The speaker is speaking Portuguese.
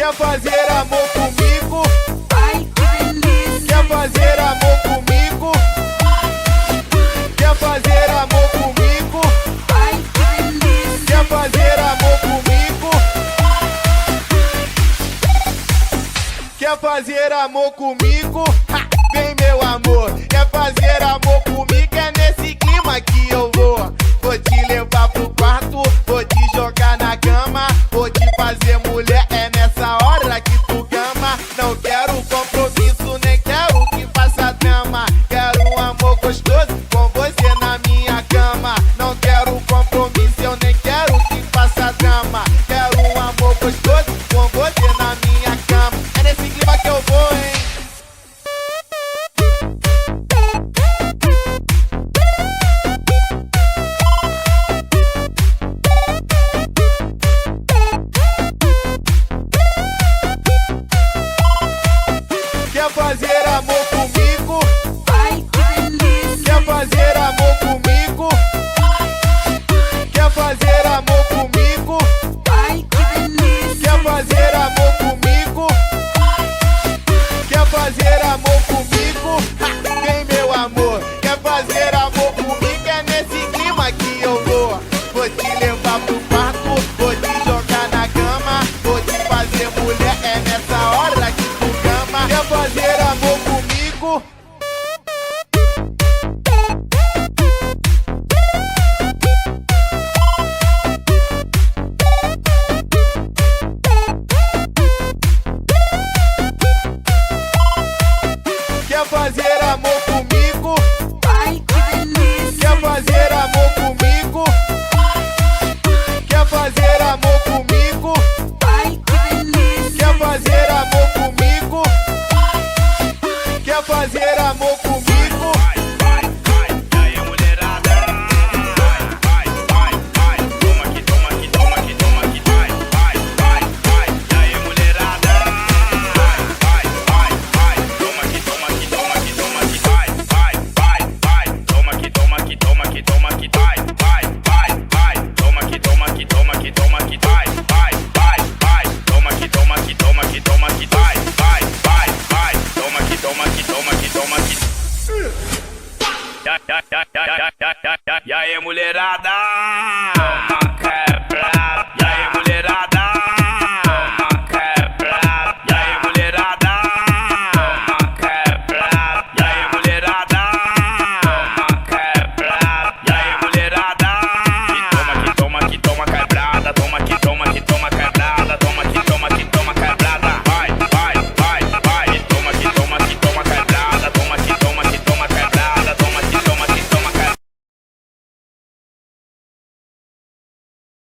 Quer fazer amor comigo? Ai, que delícia. Quer fazer amor comigo? Quer fazer amor comigo? Ai, que delícia. Quer fazer amor comigo? Quer fazer amor comigo? Ha! Vem meu amor. Quer fazer amor comigo? É nesse clima que eu vou. Vou te levar pro quarto, vou te jogar na cama, vou te fazer mulher, é nessa hora que tu gama. Não quero compromisso, nem quero que faça drama. Quero um amor gostoso com você na minha cama. Não quero compromisso, eu nem quero que faça drama. Quero um amor gostoso com você na minha cama. É nesse clima que eu vou, hein? Quer fazer amor comigo? Ai, que delícia. Quer fazer amor comigo? Quer fazer amor comigo? Ai, que delícia. Quer fazer amor comigo? Quer fazer amor comigo? Ha! Vem meu amor. Quer fazer amor comigo? É nesse clima que eu vou. Vou te levar pro quarto, vou te jogar na cama, vou te fazer mulher, é nessa hora que tu gama. Quer fazer amor comigo? Quer fazer amor comigo? Ai, que delícia. Quer fazer amor comigo? Quer fazer amor comigo? Ai, que delícia. Quer fazer amor comigo? Quer fazer amor comigo? E aí, mulherada? Toma aqui, toma aqui, toma aqui, toma aqui. E aí, mulherada? Toma aqui, toma aqui, toma aqui, toma aqui. Toma aqui, toma aqui, toma aqui, toma aqui. Toma aqui, toma aqui, toma aqui, toma aqui. Toma aqui, toma aqui, toma aqui, toma aqui. Toma aqui, toma aqui, toma aqui, toma aqui. E aí, mulherada?